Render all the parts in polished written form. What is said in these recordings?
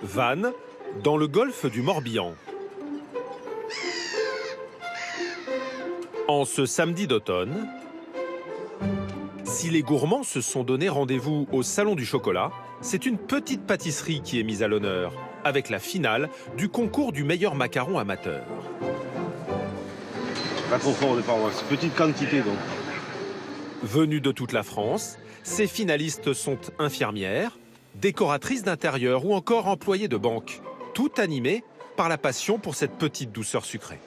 Vannes, dans le golfe du Morbihan. En ce samedi d'automne, si les gourmands se sont donné rendez-vous au Salon du Chocolat, c'est une petite pâtisserie qui est mise à l'honneur, avec la finale du concours du meilleur macaron amateur. Pas trop fort au départ, c'est petite quantité donc. Venus de toute la France, ces finalistes sont infirmières, décoratrices d'intérieur ou encore employées de banque, tout animées par la passion pour cette petite douceur sucrée.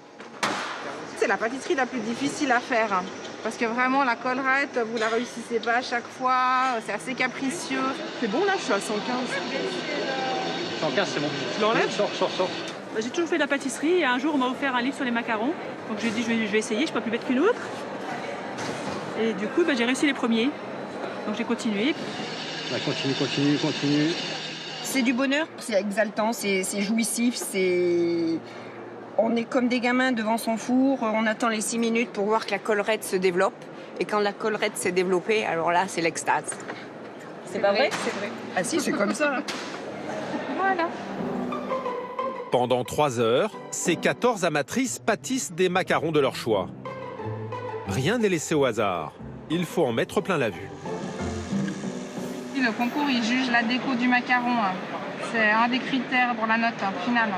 C'est la pâtisserie la plus difficile à faire, hein, parce que vraiment la collerette, vous la réussissez pas à chaque fois, c'est assez capricieux. C'est bon là, je suis à 115. 115 c'est bon. Tu l'enlèves ? Sors. Bah, j'ai toujours fait de la pâtisserie et un jour on m'a offert un livre sur les macarons. Donc j'ai dit je vais essayer, je peux plus bête qu'une autre. Et du coup j'ai réussi les premiers. Donc j'ai continué. Bah, continue. C'est du bonheur, c'est exaltant, c'est jouissif, on est comme des gamins devant son four, on attend les 6 minutes pour voir que la collerette se développe. Et quand la collerette s'est développée, alors là, c'est l'extase. C'est pas vrai ? C'est vrai. Ah si, c'est comme ça. Voilà. Pendant 3 heures, ces 14 amatrices pâtissent des macarons de leur choix. Rien n'est laissé au hasard. Il faut en mettre plein la vue. Le concours, il juge la déco du macaron. C'est un des critères pour la note finale.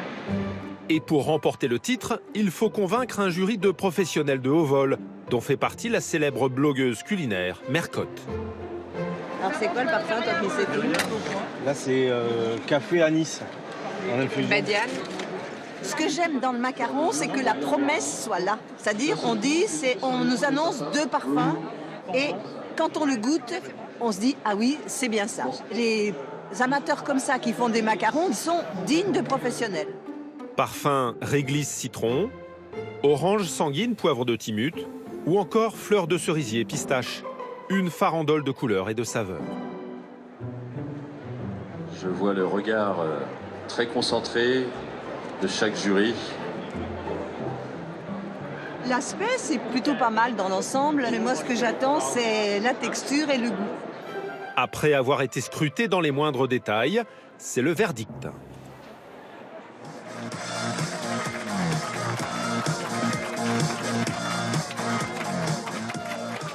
Et pour remporter le titre, il faut convaincre un jury de professionnels de haut vol, dont fait partie la célèbre blogueuse culinaire Mercotte. Alors c'est quoi le parfum, toi qui sais tout ? Là c'est café anis. En infusion. Badiane. Ce que j'aime dans le macaron, c'est que la promesse soit là. C'est-à-dire, on nous annonce 2 parfums et quand on le goûte, on se dit « Ah oui, c'est bien ça ». Les amateurs comme ça qui font des macarons, ils sont dignes de professionnels. Parfum réglisse citron, orange sanguine poivre de Timut ou encore fleur de cerisier pistache. Une farandole de couleurs et de saveurs. Je vois le regard très concentré de chaque jury. L'aspect, c'est plutôt pas mal dans l'ensemble, mais moi ce que j'attends, c'est la texture et le goût. Après avoir été scruté dans les moindres détails, c'est le verdict.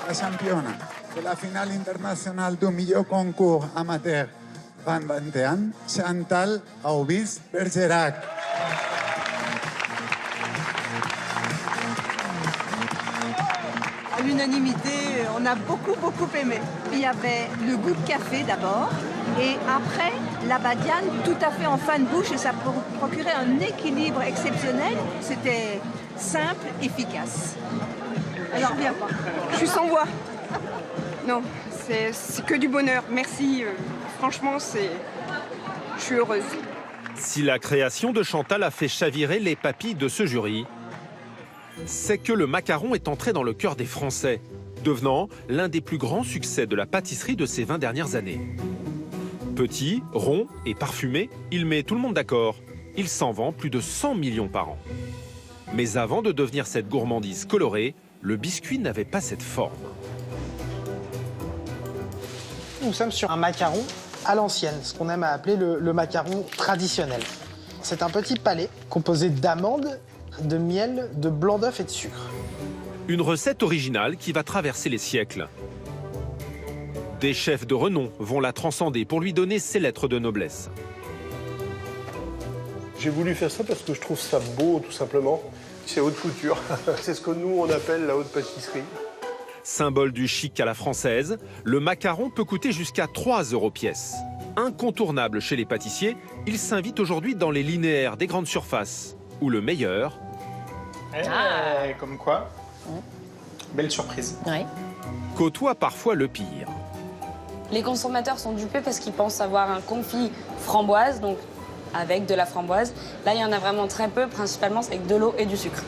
La campiona de la finale internacional du millor concours amateur Van Bantean, Chantal Aubis Bergerac. À l'unanimité, on a beaucoup aimé. Il y avait le goût de café d'abord, et après, la badiane tout à fait en fin de bouche, et ça procurait un équilibre exceptionnel. C'était simple, efficace. Alors, viens pas. Je suis sans voix. Non, c'est que du bonheur. Merci. Franchement, je suis heureuse. Si la création de Chantal a fait chavirer les papilles de ce jury, c'est que le macaron est entré dans le cœur des Français, devenant l'un des plus grands succès de la pâtisserie de ces 20 dernières années. Petit, rond et parfumé, il met tout le monde d'accord. Il s'en vend plus de 100 millions par an. Mais avant de devenir cette gourmandise colorée, le biscuit n'avait pas cette forme. Nous sommes sur un macaron à l'ancienne, ce qu'on aime à appeler le macaron traditionnel. C'est un petit palais composé d'amandes, de miel, de blanc d'œuf et de sucre. Une recette originale qui va traverser les siècles. Des chefs de renom vont la transcender pour lui donner ses lettres de noblesse. J'ai voulu faire ça parce que je trouve ça beau, tout simplement. C'est haute couture. C'est ce que nous, on appelle la haute pâtisserie. Symbole du chic à la française, le macaron peut coûter jusqu'à 3 € pièce. Incontournable chez les pâtissiers, il s'invite aujourd'hui dans les linéaires des grandes surfaces, où le meilleur... Comme quoi, belle surprise. Oui. Côtoie parfois le pire. Les consommateurs sont dupés parce qu'ils pensent avoir un confit framboise, donc avec de la framboise. Là, il y en a vraiment très peu, principalement c'est avec de l'eau et du sucre.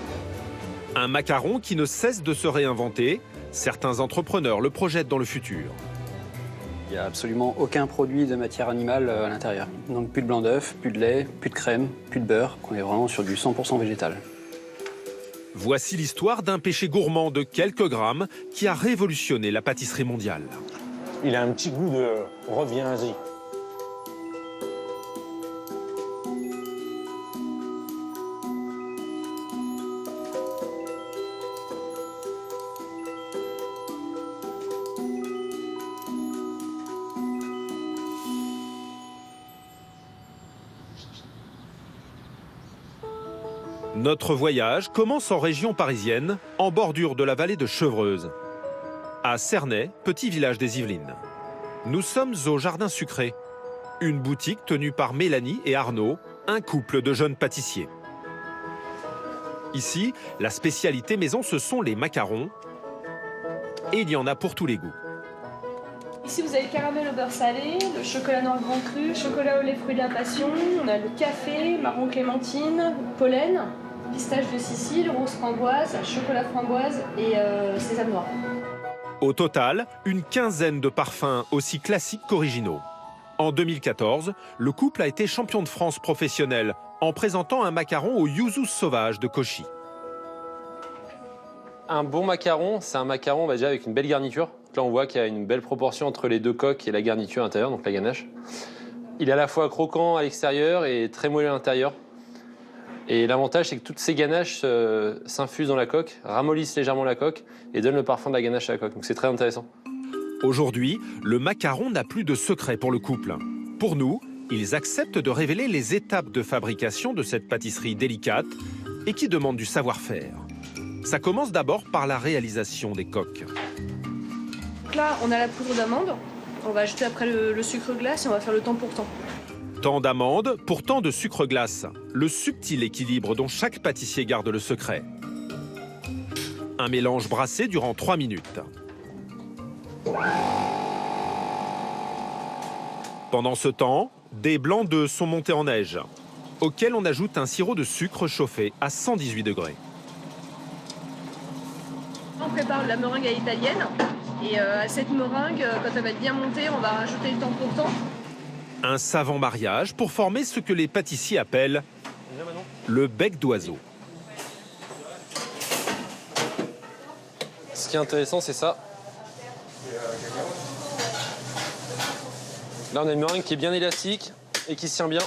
Un macaron qui ne cesse de se réinventer. Certains entrepreneurs le projettent dans le futur. Il n'y a absolument aucun produit de matière animale à l'intérieur. Donc plus de blanc d'œuf, plus de lait, plus de crème, plus de beurre. On est vraiment sur du 100% végétal. Voici l'histoire d'un péché gourmand de quelques grammes qui a révolutionné la pâtisserie mondiale. Il a un petit goût de reviens-y. Notre voyage commence en région parisienne, en bordure de la vallée de Chevreuse, à Cernay, petit village des Yvelines. Nous sommes au Jardin Sucré, une boutique tenue par Mélanie et Arnaud, un couple de jeunes pâtissiers. Ici, la spécialité maison, ce sont les macarons, et il y en a pour tous les goûts. Ici, vous avez le caramel au beurre salé, le chocolat noir grand cru, chocolat au lait fruit de la passion, on a le café, marron clémentine, pollen, pistache de Sicile, rose framboise, chocolat framboise et sésame noir. Au total, une quinzaine de parfums aussi classiques qu'originaux. En 2014, le couple a été champion de France professionnel en présentant un macaron au yuzu sauvage de Cauchy. Un bon macaron, c'est un macaron déjà avec une belle garniture. Là, on voit qu'il y a une belle proportion entre les deux coques et la garniture à l'intérieur, donc la ganache. Il est à la fois croquant à l'extérieur et très moelleux à l'intérieur. Et l'avantage, c'est que toutes ces ganaches s'infusent dans la coque, ramollissent légèrement la coque et donnent le parfum de la ganache à la coque. Donc c'est très intéressant. Aujourd'hui, le macaron n'a plus de secret pour le couple. Pour nous, ils acceptent de révéler les étapes de fabrication de cette pâtisserie délicate et qui demande du savoir-faire. Ça commence d'abord par la réalisation des coques. Donc là, on a la poudre d'amande. On va ajouter après le sucre glace et on va faire le temps pour temps. Tant d'amandes pour tant de sucre glace. Le subtil équilibre dont chaque pâtissier garde le secret. Un mélange brassé durant 3 minutes. Pendant ce temps, des blancs d'œufs sont montés en neige, auxquels on ajoute un sirop de sucre chauffé à 118 degrés. On prépare la meringue à l'italienne. Et à cette meringue, quand elle va être bien montée, on va rajouter le temps pour temps. Un savant mariage pour former ce que les pâtissiers appellent le bec d'oiseau. Ce qui est intéressant, c'est ça. Là, on a une meringue qui est bien élastique et qui se tient bien.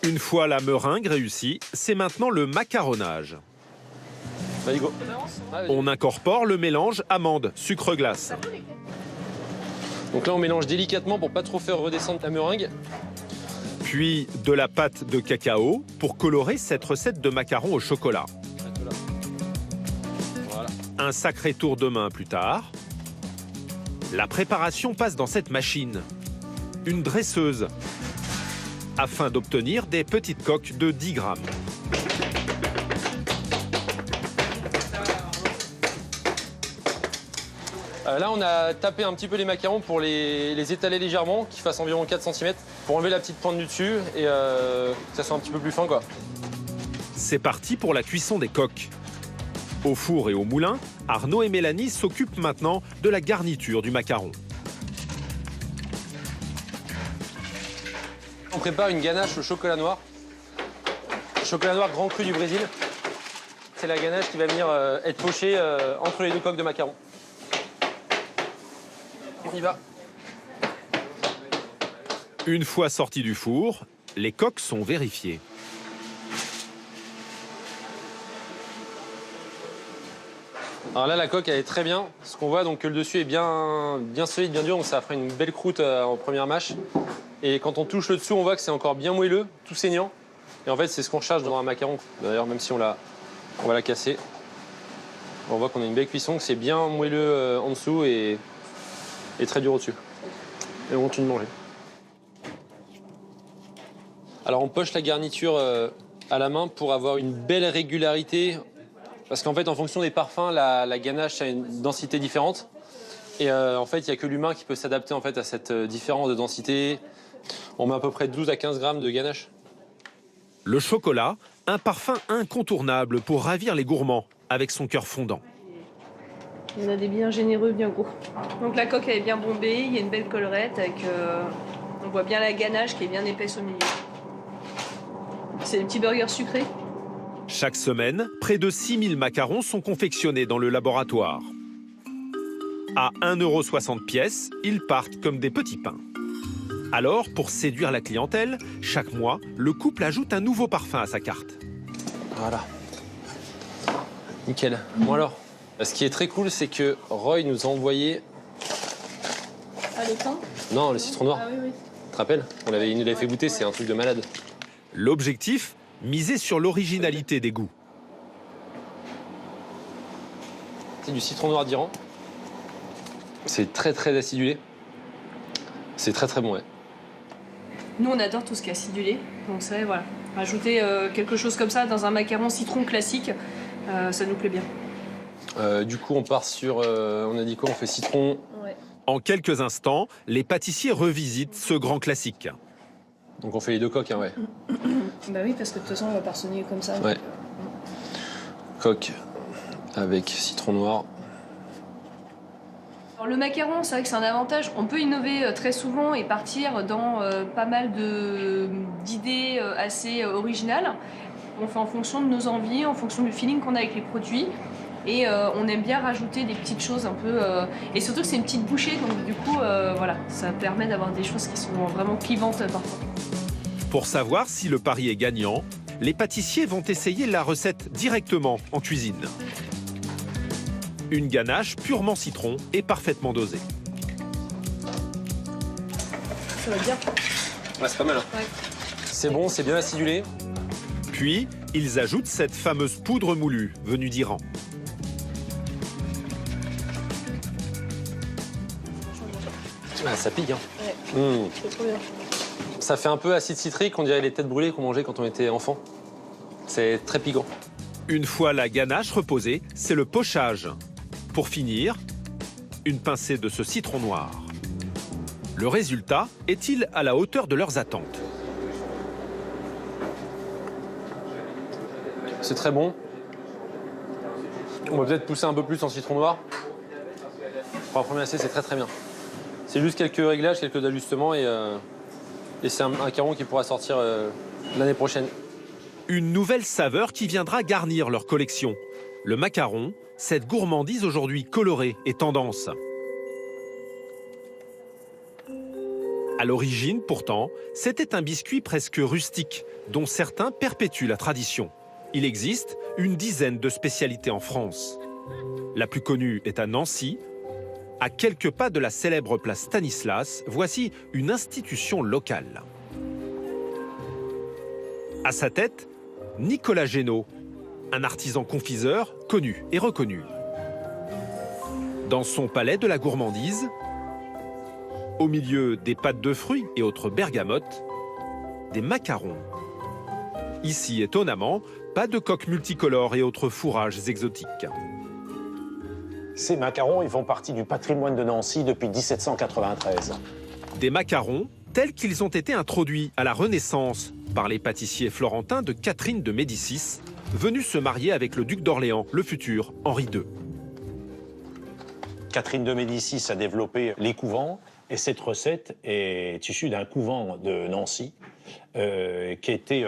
Une fois la meringue réussie, c'est maintenant le macaronnage. Allez, go. On incorpore le mélange amande, sucre glace. Donc là, on mélange délicatement pour pas trop faire redescendre la meringue. Puis de la pâte de cacao pour colorer cette recette de macarons au chocolat. Voilà. Un sacré tour de main plus tard, la préparation passe dans cette machine, une dresseuse, afin d'obtenir des petites coques de 10 grammes. Là, on a tapé un petit peu les macarons pour les étaler légèrement, qu'ils fassent environ 4 cm, pour enlever la petite pointe du dessus et que ça soit un petit peu plus fin, quoi. C'est parti pour la cuisson des coques. Au four et au moulin, Arnaud et Mélanie s'occupent maintenant de la garniture du macaron. On prépare une ganache au chocolat noir. Chocolat noir grand cru du Brésil. C'est la ganache qui va venir être pochée entre les deux coques de macarons. On y va. Une fois sorties du four, les coques sont vérifiées. Alors là, la coque, elle est très bien. Ce qu'on voit, donc, que le dessus est bien solide, bien dur. Donc ça fera une belle croûte en première mâche. Et quand on touche le dessous, on voit que c'est encore bien moelleux, tout saignant. Et en fait, c'est ce qu'on cherche dans un macaron. D'ailleurs, même si on va la casser, on voit qu'on a une belle cuisson, que c'est bien moelleux en dessous et très dur au-dessus. Et on continue de manger. Alors on poche la garniture à la main pour avoir une belle régularité. Parce qu'en fait, en fonction des parfums, la ganache a une densité différente. Et en fait, il n'y a que l'humain qui peut s'adapter en fait, à cette différence de densité. On met à peu près 12 à 15 grammes de ganache. Le chocolat, un parfum incontournable pour ravir les gourmands avec son cœur fondant. On a des bien généreux, bien gros. Donc la coque elle est bien bombée, il y a une belle collerette avec... on voit bien la ganache qui est bien épaisse au milieu. C'est des petits burgers sucrés. Chaque semaine, près de 6000 macarons sont confectionnés dans le laboratoire. À 1,60 € pièce, ils partent comme des petits pains. Alors, pour séduire la clientèle, chaque mois, le couple ajoute un nouveau parfum à sa carte. Voilà. Nickel. Bon alors, ce qui est très cool, c'est que Roy nous a envoyé... Ah, le thym ? Non, le citron noir. Ah oui, oui. Tu te rappelles ? Il nous l'avait fait goûter, c'est un truc de malade. L'objectif, Misez sur l'originalité des goûts. C'est du citron noir d'Iran. C'est très acidulé. C'est très bon, ouais. Nous, on adore tout ce qui est acidulé. Donc c'est voilà, rajouter quelque chose comme ça dans un macaron citron classique, ça nous plaît bien. Du coup, on part sur... on a dit quoi? On fait citron. Ouais. En quelques instants, les pâtissiers revisitent ce grand classique. Donc on fait les deux coques, hein, ouais. Bah oui, parce que de toute façon, on va pas ressonner comme ça. Ouais. Coque avec citron noir. Alors, le macaron, c'est vrai que c'est un avantage. On peut innover très souvent et partir dans pas mal d'idées assez originales. On fait en fonction de nos envies, en fonction du feeling qu'on a avec les produits. Et on aime bien rajouter des petites choses un peu... Et surtout que c'est une petite bouchée, donc du coup, voilà, ça permet d'avoir des choses qui sont vraiment clivantes parfois. Pour savoir si le pari est gagnant, les pâtissiers vont essayer la recette directement en cuisine. Une ganache purement citron et parfaitement dosée. Ça va bien. Ouais, c'est pas mal. Hein. Ouais. C'est bon, c'est bien acidulé. Puis, ils ajoutent cette fameuse poudre moulue venue d'Iran. Ah, ça pique, hein. Ouais. C'est trop bien. Ça fait un peu acide citrique, on dirait les têtes brûlées qu'on mangeait quand on était enfant. C'est très piquant. Une fois la ganache reposée, c'est le pochage. Pour finir, une pincée de ce citron noir. Le résultat est-il à la hauteur de leurs attentes? C'est très bon. On va peut-être pousser un peu plus en citron noir. Pour la première essai, c'est très bien. C'est juste quelques réglages, quelques ajustements et c'est un macaron qui pourra sortir l'année prochaine. Une nouvelle saveur qui viendra garnir leur collection. Le macaron, cette gourmandise aujourd'hui colorée et tendance. À l'origine, pourtant, c'était un biscuit presque rustique, dont certains perpétuent la tradition. Il existe une dizaine de spécialités en France. La plus connue est à Nancy. À quelques pas de la célèbre place Stanislas, voici une institution locale. À sa tête, Nicolas Génaud, un artisan confiseur connu et reconnu. Dans son palais de la gourmandise, au milieu des pâtes de fruits et autres bergamotes, des macarons. Ici, étonnamment, pas de coques multicolores et autres fourrages exotiques. Ces macarons, ils font partie du patrimoine de Nancy depuis 1793. Des macarons tels qu'ils ont été introduits à la Renaissance par les pâtissiers florentins de Catherine de Médicis, venus se marier avec le duc d'Orléans, le futur Henri II. Catherine de Médicis a développé les couvents et cette recette est issue d'un couvent de Nancy qui a été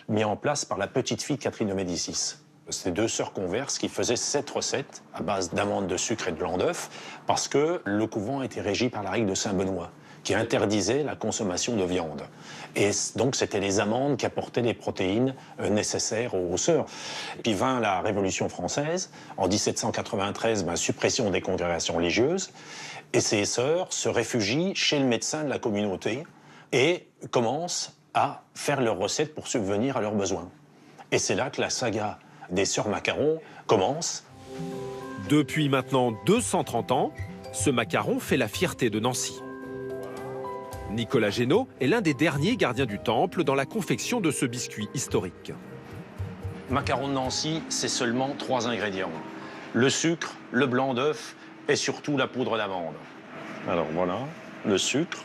mis en place par la petite-fille de Catherine de Médicis. C'est deux sœurs converses qui faisaient cette recette à base d'amandes, de sucre et de blanc d'œuf parce que le couvent était régi par la règle de Saint-Benoît qui interdisait la consommation de viande. Et donc, c'était les amandes qui apportaient les protéines nécessaires aux sœurs. Puis vint la Révolution française. En 1793, suppression des congrégations religieuses. Et ces sœurs se réfugient chez le médecin de la communauté et commencent à faire leurs recettes pour subvenir à leurs besoins. Et c'est là que la saga des sœurs macarons commence. Depuis maintenant 230 ans, ce macaron fait la fierté de Nancy. Nicolas Génaud est l'un des derniers gardiens du temple dans la confection de ce biscuit historique. Macaron de Nancy, c'est seulement 3 ingrédients. Le sucre, le blanc d'œuf et surtout la poudre d'amande. Alors voilà, le sucre.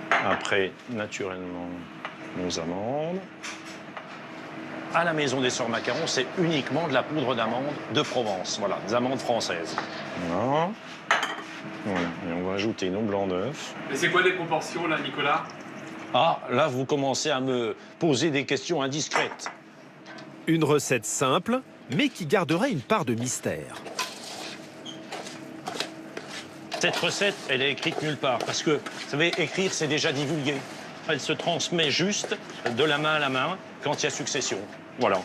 Après, naturellement, nos amandes. À la maison des sœurs macarons, c'est uniquement de la poudre d'amande de Provence. Voilà, des amandes françaises. Voilà. Voilà. Et on va ajouter nos blancs d'œufs. Et c'est quoi les proportions là, Nicolas? Ah, là, vous commencez à me poser des questions indiscrètes. Une recette simple, mais qui garderait une part de mystère. Cette recette, elle est écrite nulle part. Parce que, vous savez, écrire, c'est déjà divulgué. Elle se transmet juste de la main à la main quand il y a succession. Voilà.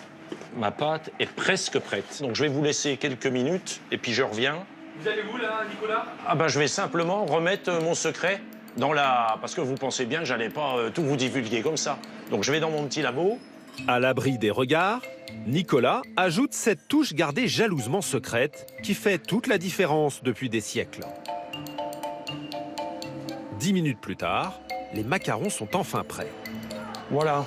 Ma pâte est presque prête. Donc, je vais vous laisser quelques minutes et puis je reviens. Vous allez où là, Nicolas? Ah ben, je vais simplement remettre mon secret dans la... Parce que vous pensez bien que j'allais pas tout vous divulguer comme ça. Donc, je vais dans mon petit labo À l'abri des regards, Nicolas ajoute cette touche gardée jalousement secrète qui fait toute la différence depuis des siècles. 10 minutes plus tard, les macarons sont enfin prêts. Voilà.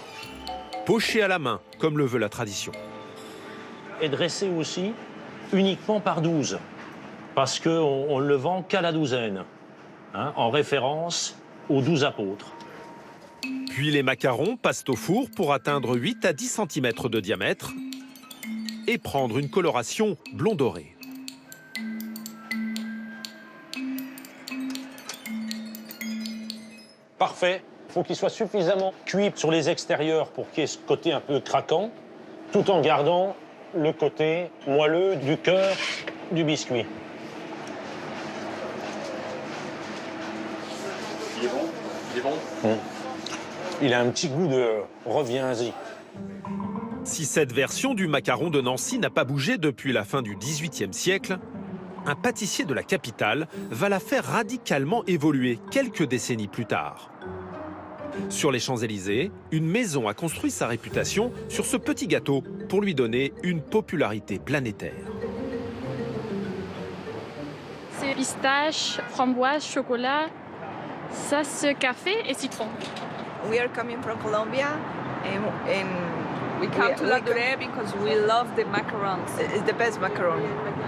Pochés à la main, comme le veut la tradition. Et dressé aussi uniquement par 12, parce qu'on ne le vend qu'à la douzaine, hein, en référence aux 12 apôtres. Puis les macarons passent au four pour atteindre 8 à 10 cm de diamètre et prendre une coloration blond doré. Parfait. Il faut qu'il soit suffisamment cuit sur les extérieurs pour qu'il y ait ce côté un peu craquant, tout en gardant le côté moelleux du cœur du biscuit. Il est bon? Il est bon? Il a un petit goût de reviens-y. Si cette version du macaron de Nancy n'a pas bougé depuis la fin du XVIIIe siècle, un pâtissier de la capitale va la faire radicalement évoluer quelques décennies plus tard. Sur les Champs-Élysées, une maison a construit sa réputation sur ce petit gâteau pour lui donner une popularité planétaire. C'est pistache, framboise, chocolat, ça c'est café et citron. We are coming from Colombia and we come to La Durée because we love the macarons. It's the best macaron.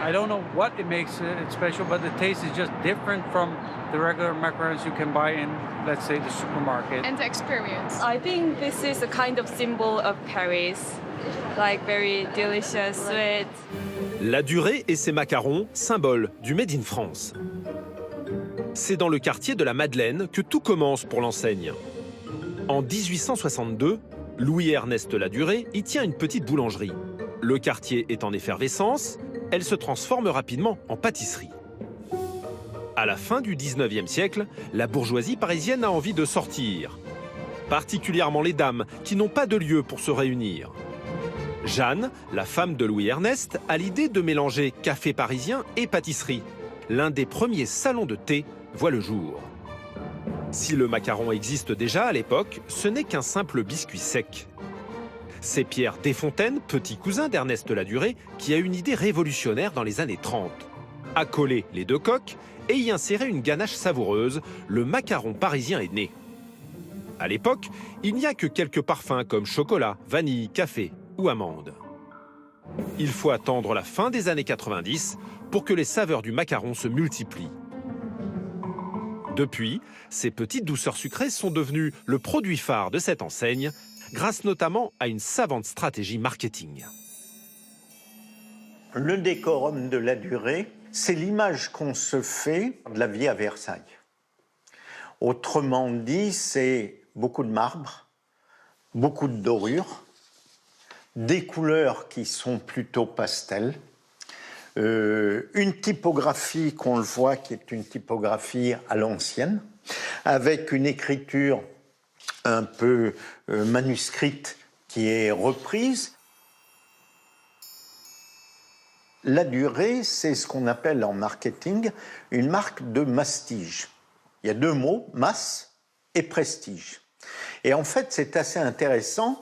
I don't know what it makes it special, but the taste is just different from the regular macarons you can buy in, let's say, the supermarket. And the experience. I think this is a kind of symbol of Paris, like very delicious, sweet. La Durée et ses macarons, symbole du Made in France. C'est dans le quartier de la Madeleine que tout commence pour l'enseigne. En 1862, Louis-Ernest Ladurée y tient une petite boulangerie. Le quartier est en effervescence, elle se transforme rapidement en pâtisserie. À la fin du 19e siècle, la bourgeoisie parisienne a envie de sortir. Particulièrement les dames, qui n'ont pas de lieu pour se réunir. Jeanne, la femme de Louis-Ernest, a l'idée de mélanger café parisien et pâtisserie. L'un des premiers salons de thé voit le jour. Si le macaron existe déjà à l'époque, ce n'est qu'un simple biscuit sec. C'est Pierre Desfontaines, petit cousin d'Ernest Ladurée, qui a une idée révolutionnaire dans les années 30. Accoler les deux coques et y insérer une ganache savoureuse, le macaron parisien est né. À l'époque, il n'y a que quelques parfums comme chocolat, vanille, café ou amande. Il faut attendre la fin des années 90 pour que les saveurs du macaron se multiplient. Depuis, ces petites douceurs sucrées sont devenues le produit phare de cette enseigne, grâce notamment à une savante stratégie marketing. Le décorum de la Durée, c'est l'image qu'on se fait de la vie à Versailles. Autrement dit, c'est beaucoup de marbre, beaucoup de dorure, des couleurs qui sont plutôt pastel, une typographie qu'on le voit qui est une typographie à l'ancienne, avec une écriture un peu manuscrite qui est reprise. La Durée, c'est ce qu'on appelle en marketing une marque de mastige. Il y a deux mots, masse et prestige. Et en fait, c'est assez intéressant.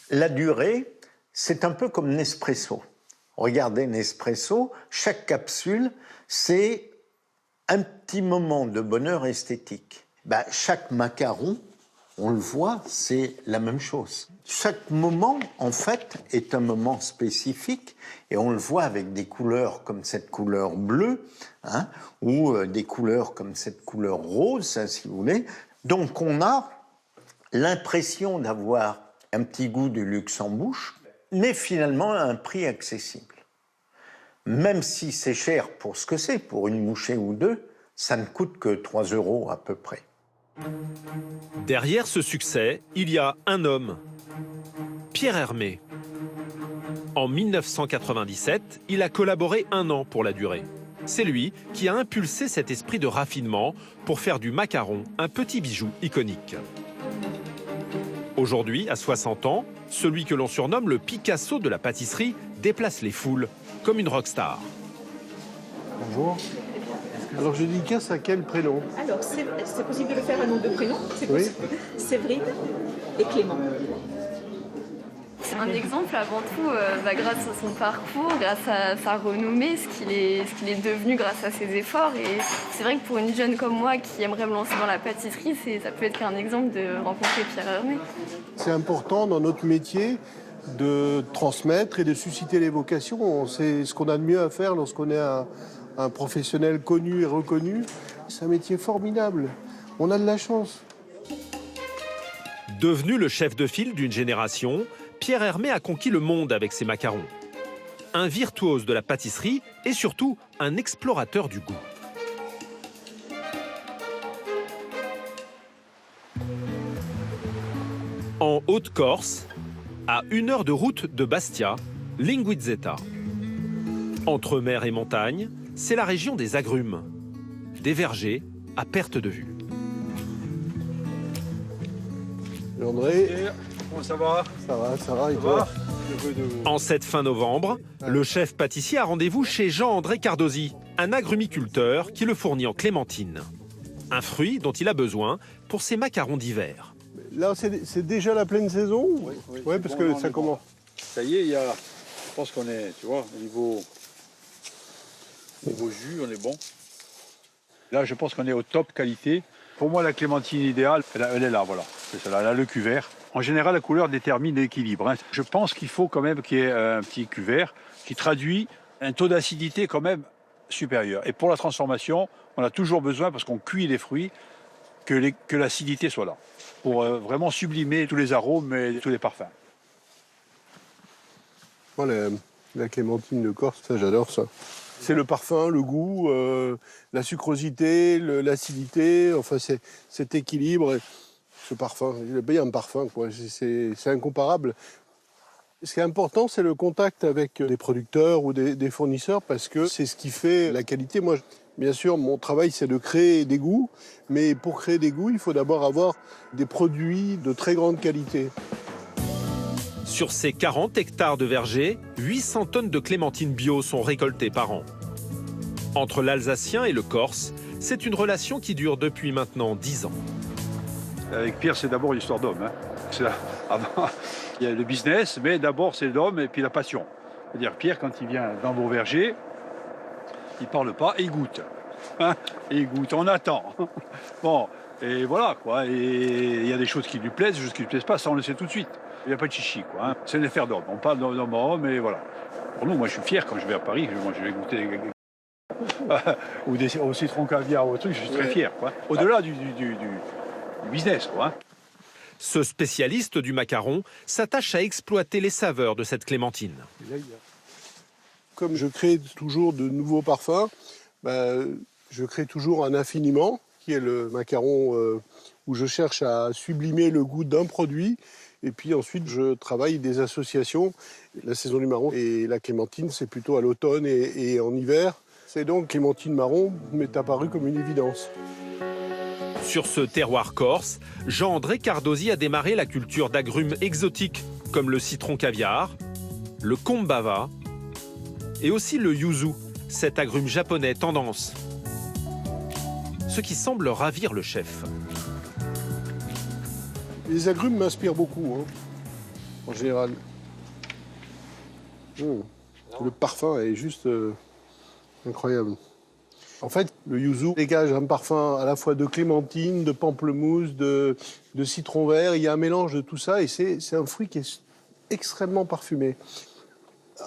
La Durée, c'est un peu comme Nespresso. Regardez Nespresso, chaque capsule, c'est un petit moment de bonheur esthétique. Chaque macaron, on le voit, c'est la même chose. Chaque moment, en fait, est un moment spécifique et on le voit avec des couleurs comme cette couleur bleue, hein, ou des couleurs comme cette couleur rose, hein, si vous voulez. Donc on a l'impression d'avoir un petit goût de luxe en bouche, mais finalement à un prix accessible. Même si c'est cher pour ce que c'est, pour une bouchée ou deux, ça ne coûte que 3 € à peu près. Derrière ce succès, il y a un homme, Pierre Hermé. En 1997, il a collaboré 1 an pour La Durée. C'est lui qui a impulsé cet esprit de raffinement pour faire du macaron un petit bijou iconique. Aujourd'hui, à 60 ans, celui que l'on surnomme le Picasso de la pâtisserie déplace les foules comme une rockstar. Bonjour. Est-ce que Alors je dédicace à quel prénom? Alors, c'est possible de le faire à nom de prénom. C'est possible. Séverine et Clément. C'est un exemple avant tout, grâce à son parcours, grâce à sa renommée, ce qu'il est devenu grâce à ses efforts. Et c'est vrai que pour une jeune comme moi qui aimerait me lancer dans la pâtisserie, ça peut être qu'un exemple de rencontrer Pierre Hermé. C'est important dans notre métier de transmettre et de susciter les vocations. C'est ce qu'on a de mieux à faire lorsqu'on est un professionnel connu et reconnu. C'est un métier formidable. On a de la chance. Devenu le chef de file d'une génération, Pierre Hermé a conquis le monde avec ses macarons. Un virtuose de la pâtisserie et surtout un explorateur du goût. En Haute-Corse, à 1 heure de route de Bastia, Linguizzetta. Entre mer et montagne, c'est la région des agrumes, des vergers à perte de vue. André, comment ça va? Ça va, et toi? En cette fin novembre, le chef pâtissier a rendez-vous chez Jean-André Cardosi, un agrumiculteur qui le fournit en clémentine. Un fruit dont il a besoin pour ses macarons d'hiver. Là, c'est déjà la pleine saison? Oui, parce que ça commence. Ça y est, je pense qu'on est, tu vois, au niveau jus, on est bon. Là, je pense qu'on est au top qualité. Pour moi, la clémentine idéale, elle est là, voilà. C'est ça, là, le cuvert. En général, la couleur détermine l'équilibre. Je pense qu'il faut quand même qu'il y ait un petit cuvert qui traduit un taux d'acidité quand même supérieur. Et pour la transformation, on a toujours besoin, parce qu'on cuit les fruits, que l'acidité soit là, pour vraiment sublimer tous les arômes et tous les parfums. Moi, la clémentine de Corse, ça, j'adore ça. C'est le parfum, le goût, la sucrosité, l'acidité, enfin cet équilibre, ce parfum. Il y a un parfum, quoi. C'est incomparable. Ce qui est important, c'est le contact avec des producteurs ou des fournisseurs, parce que c'est ce qui fait la qualité. Moi, bien sûr, mon travail, c'est de créer des goûts, mais pour créer des goûts, il faut d'abord avoir des produits de très grande qualité. Sur ces 40 hectares de vergers, 800 tonnes de clémentines bio sont récoltées par an. Entre l'Alsacien et le Corse, c'est une relation qui dure depuis maintenant 10 ans. Avec Pierre, c'est d'abord une histoire d'homme. Avant, il y a le business, mais d'abord, c'est l'homme et puis la passion. C'est-à-dire, Pierre, quand il vient dans vos vergers, il ne parle pas et il goûte. Il goûte, on attend. Bon, et voilà, quoi. Et il y a des choses qui lui plaisent, des choses qui ne lui plaisent pas, ça, on le sait tout de suite. Il n'y a pas de chichi, quoi. C'est une affaire d'homme. On parle d'homme à homme, et voilà. Pour nous, moi, je suis fier quand je vais à Paris. Je vais goûter au citron caviar ou au truc, je suis très fier, quoi. Au-delà du business, quoi. Ce spécialiste du macaron s'attache à exploiter les saveurs de cette clémentine. Comme je crée toujours de nouveaux parfums, je crée toujours un infiniment, qui est le macaron où je cherche à sublimer le goût d'un produit. Et puis ensuite, je travaille des associations. La saison du marron et la clémentine, c'est plutôt à l'automne et en hiver. C'est donc clémentine marron m'est apparu comme une évidence. Sur ce terroir corse, Jean-André Cardosi a démarré la culture d'agrumes exotiques comme le citron caviar, le kombava et aussi le yuzu, cet agrume japonais tendance. Ce qui semble ravir le chef. Les agrumes m'inspirent beaucoup, en général. Le parfum est juste incroyable. En fait, le yuzu dégage un parfum à la fois de clémentine, de pamplemousse, de citron vert. Il y a un mélange de tout ça et c'est un fruit qui est extrêmement parfumé.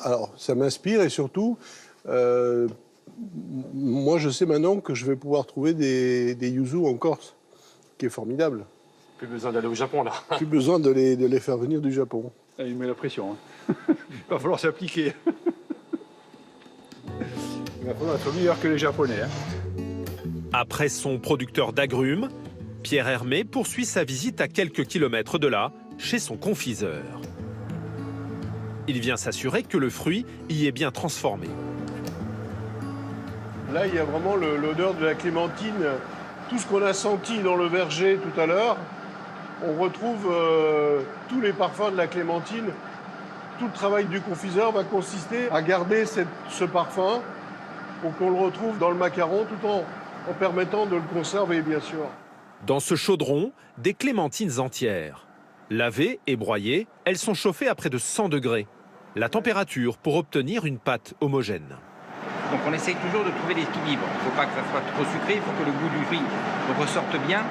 Alors, ça m'inspire et surtout, moi, je sais maintenant que je vais pouvoir trouver des yuzu en Corse, qui est formidable. Plus besoin d'aller au Japon, là. Plus besoin de les faire venir du Japon. Il met la pression. Il va falloir s'appliquer. Il va falloir être meilleur que les Japonais. Après son producteur d'agrumes, Pierre Hermé poursuit sa visite à quelques kilomètres de là, chez son confiseur. Il vient s'assurer que le fruit y est bien transformé. Là, il y a vraiment l'odeur de la clémentine. Tout ce qu'on a senti dans le verger tout à l'heure, on retrouve tous les parfums de la clémentine. Tout le travail du confiseur va consister à garder ce parfum pour qu'on le retrouve dans le macaron tout en en permettant de le conserver, bien sûr. Dans ce chaudron, des clémentines entières. Lavées et broyées, elles sont chauffées à près de 100 degrés. La température pour obtenir une pâte homogène. Donc on essaye toujours de trouver l'équilibre. Il ne faut pas que ça soit trop sucré, il faut que le goût du fruit ressorte bien.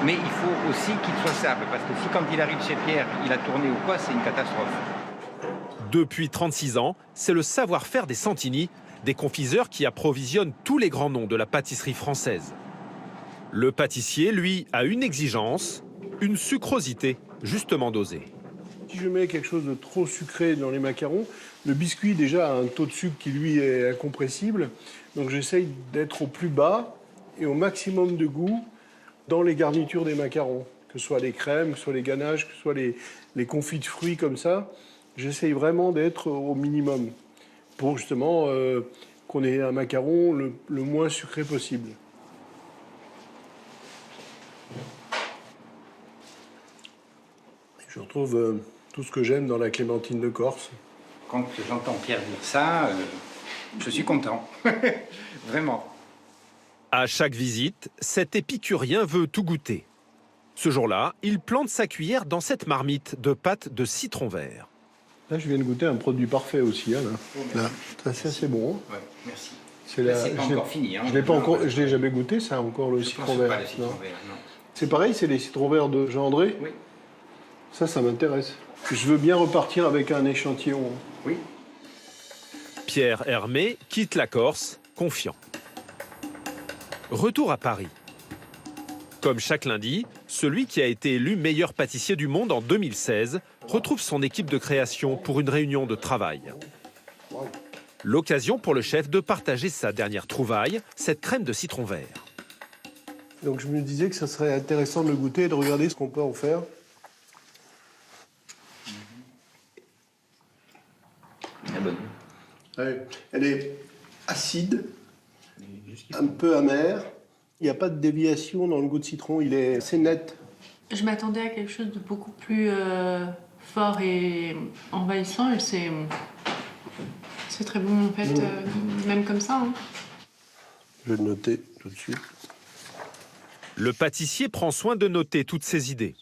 Mais il faut aussi qu'il soit stable, parce que si quand il arrive chez Pierre, il a tourné ou quoi, c'est une catastrophe. Depuis 36 ans, c'est le savoir-faire des Santini, des confiseurs qui approvisionnent tous les grands noms de la pâtisserie française. Le pâtissier, lui, a une exigence, une sucrosité justement dosée. Si je mets quelque chose de trop sucré dans les macarons, le biscuit déjà a un taux de sucre qui lui est incompressible. Donc j'essaye d'être au plus bas et au maximum de goût dans les garnitures des macarons. Que ce soit les crèmes, que ce soit les ganaches, que ce soit les confits de fruits comme ça. J'essaye vraiment d'être au minimum pour justement qu'on ait un macaron le moins sucré possible. Je retrouve tout ce que j'aime dans la clémentine de Corse. Quand j'entends Pierre dire ça, je suis content. Vraiment. À chaque visite, cet épicurien veut tout goûter. Ce jour-là, il plante sa cuillère dans cette marmite de pâte de citron vert. Là, je viens de goûter un produit parfait aussi. Hein, là. C'est assez bon. Ouais, merci. C'est pas encore fini. Hein, je l'ai jamais goûté, ça, encore le citron vert. Pas le citron vert, non. C'est pareil, c'est les citrons verts de Jean-André. Oui. Ça m'intéresse. Je veux bien repartir avec un échantillon. Oui. Pierre Hermé quitte la Corse, confiant. Retour à Paris. Comme chaque lundi, celui qui a été élu meilleur pâtissier du monde en 2016 retrouve son équipe de création pour une réunion de travail. L'occasion pour le chef de partager sa dernière trouvaille, cette crème de citron vert. Donc je me disais que ça serait intéressant de le goûter et de regarder ce qu'on peut en faire. Elle est bonne. Ouais, elle est acide, un peu amère. Il n'y a pas de déviation dans le goût de citron, il est assez net. Je m'attendais à quelque chose de beaucoup plus fort et envahissant. Et c'est très bon en fait, même comme ça. Hein. Je vais le noter tout de suite. Le pâtissier prend soin de noter toutes ses idées.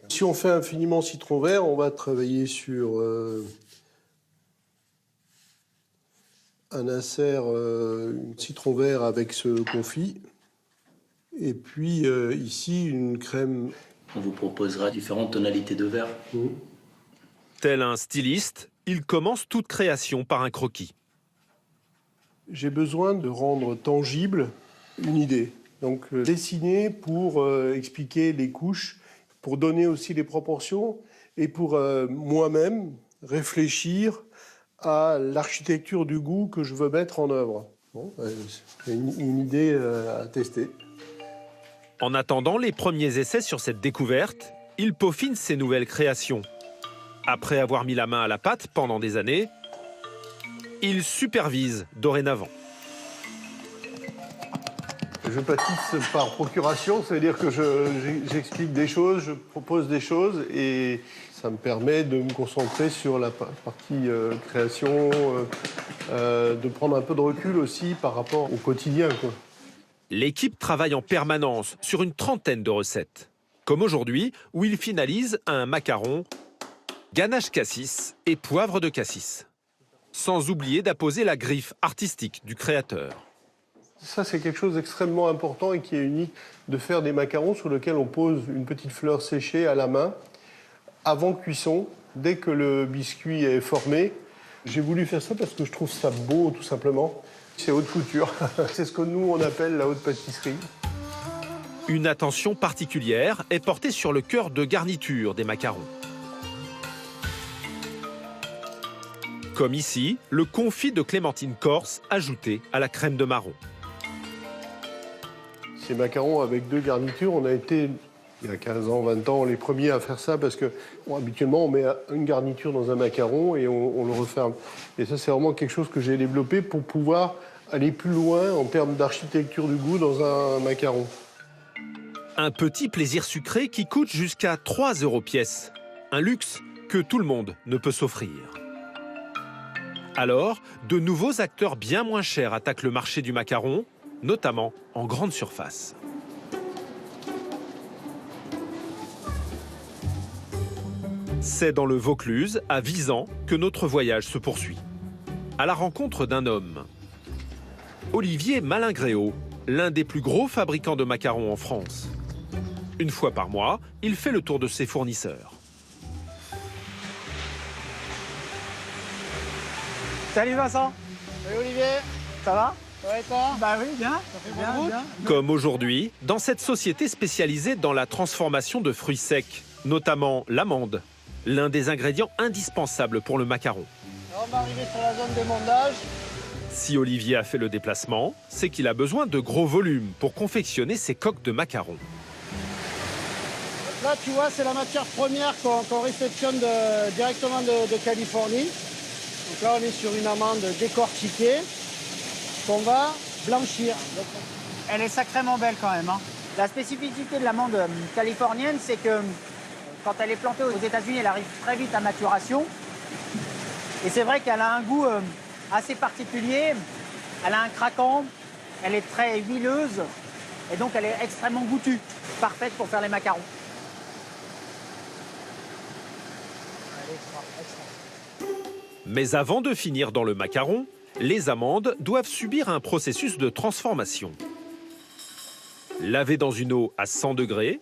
Si on fait infiniment citron vert, on va travailler sur un insert citron vert avec ce confit. Et puis ici, une crème. On vous proposera différentes tonalités de vert. Tel un styliste, il commence toute création par un croquis. J'ai besoin de rendre tangible une idée. Donc dessiner pour expliquer les couches, pour donner aussi les proportions et pour moi-même réfléchir à l'architecture du goût que je veux mettre en œuvre. Bon, c'est une idée à tester. En attendant les premiers essais sur cette découverte, il peaufine ses nouvelles créations. Après avoir mis la main à la pâte pendant des années, il supervise dorénavant. Je pâtisse par procuration, c'est-à-dire que j'explique des choses, je propose des choses et ça me permet de me concentrer sur la partie création, de prendre un peu de recul aussi par rapport au quotidien, quoi. L'équipe travaille en permanence sur une trentaine de recettes. Comme aujourd'hui, où il finalise un macaron, ganache cassis et poivre de cassis. Sans oublier d'apposer la griffe artistique du créateur. Ça, c'est quelque chose d'extrêmement important et qui est unique, de faire des macarons sur lesquels on pose une petite fleur séchée à la main, avant cuisson, dès que le biscuit est formé. J'ai voulu faire ça parce que je trouve ça beau, tout simplement. C'est haute couture. C'est ce que nous, on appelle la haute pâtisserie. Une attention particulière est portée sur le cœur de garniture des macarons. Comme ici, le confit de clémentine corse ajouté à la crème de marron. Ces macarons avec deux garnitures, on a été, il y a 15 ans, 20 ans, les premiers à faire ça parce que habituellement, on met une garniture dans un macaron et on le referme. Et ça, c'est vraiment quelque chose que j'ai développé pour pouvoir aller plus loin en termes d'architecture du goût dans un macaron. Un petit plaisir sucré qui coûte jusqu'à 3 € pièce. Un luxe que tout le monde ne peut s'offrir. Alors, de nouveaux acteurs bien moins chers attaquent le marché du macaron, notamment en grande surface. C'est dans le Vaucluse, à Visan, que notre voyage se poursuit. À la rencontre d'un homme, Olivier Malingréau, l'un des plus gros fabricants de macarons en France. Une fois par mois, il fait le tour de ses fournisseurs. Salut Vincent. Salut Olivier. Ça va? Ouais, toi? Bah oui, bien. Ça fait bien. Comme aujourd'hui, dans cette société spécialisée dans la transformation de fruits secs, notamment l'amande, l'un des ingrédients indispensables pour le macaron. Alors, on va arriver sur la zone d'émondage. Si Olivier a fait le déplacement, c'est qu'il a besoin de gros volumes pour confectionner ses coques de macarons. Là, tu vois, c'est la matière première qu'on réceptionne directement de Californie. Donc là, on est sur une amande décortiquée qu'on va blanchir. Elle est sacrément belle quand même. Hein. La spécificité de l'amande californienne, c'est que quand elle est plantée aux États-Unis, elle arrive très vite à maturation. Et c'est vrai qu'elle a un goût assez particulier. Elle a un craquant, elle est très huileuse et donc elle est extrêmement goûtue. Parfaite pour faire les macarons. Mais avant de finir dans le macaron, les amandes doivent subir un processus de transformation. Lavées dans une eau à 100 degrés,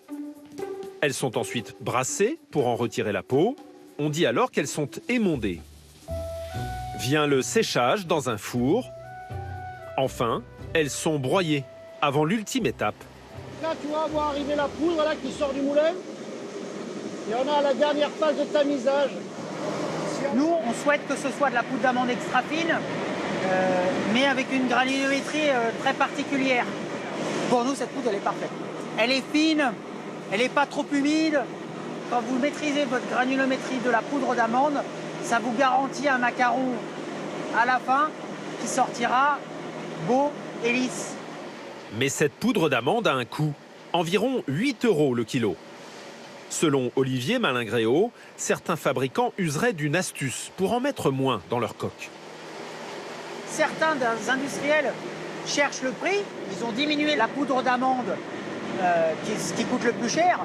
elles sont ensuite brassées pour en retirer la peau. On dit alors qu'elles sont émondées. Vient le séchage dans un four. Enfin, elles sont broyées avant l'ultime étape. Là, tu vois, voir arriver la poudre là, qui sort du moulin. Et on a la dernière phase de tamisage. Nous, on souhaite que ce soit de la poudre d'amande extra fine, mais avec une granulométrie très particulière. Pour nous, cette poudre, elle est parfaite. Elle est fine, elle n'est pas trop humide. Quand vous maîtrisez votre granulométrie de la poudre d'amande, ça vous garantit un macaron à la fin qui sortira beau et lisse. Mais cette poudre d'amande a un coût, environ 8 € le kilo. Selon Olivier Malingréau, certains fabricants useraient d'une astuce pour en mettre moins dans leur coque. Certains industriels cherchent le prix, ils ont diminué la poudre d'amande, ce qui coûte le plus cher,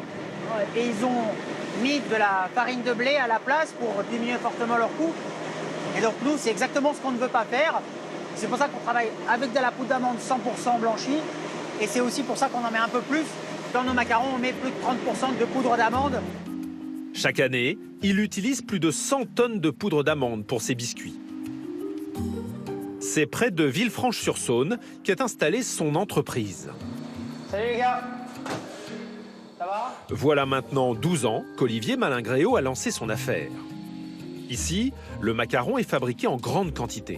et ils ont mis de la farine de blé à la place pour diminuer fortement leur coût. Et donc nous, c'est exactement ce qu'on ne veut pas faire. C'est pour ça qu'on travaille avec de la poudre d'amande 100% blanchie, et c'est aussi pour ça qu'on en met un peu plus. Dans nos macarons, on met plus de 30% de poudre d'amande. Chaque année, il utilise plus de 100 tonnes de poudre d'amande pour ses biscuits. C'est près de Villefranche-sur-Saône qu'est installée son entreprise. Salut les gars. Ça va? Voilà maintenant 12 ans qu'Olivier Malingréau a lancé son affaire. Ici, le macaron est fabriqué en grande quantité.